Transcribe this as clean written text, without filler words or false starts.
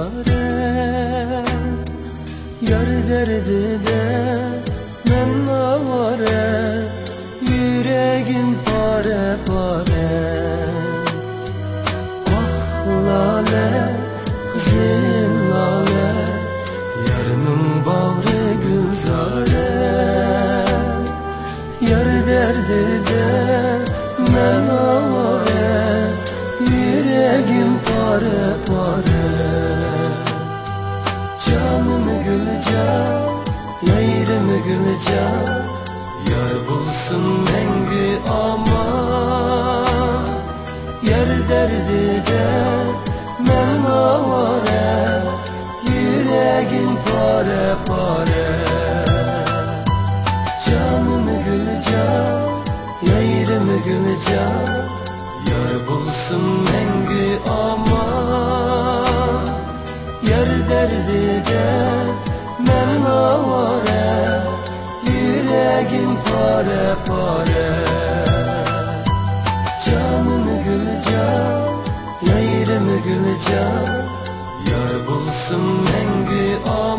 gülzare. Yar derdide men avare, yüreğim pare pare. Ah lale, kızıl lale, yarının bağrı gülzare. Yar derdide men avare, yüreğim pare pare. Canım gülcan, yayrım gülcan, yar bulsun mengü aman. Yar derdide men avare, yüreğim pare pare. Canım gülcan, yayrım gülcan, yar bulsun mengü aman. Yar derdide men avare, yüreğim pare pare. Canım gülcan, yayrım gülcan, yar bulsun mengü aman.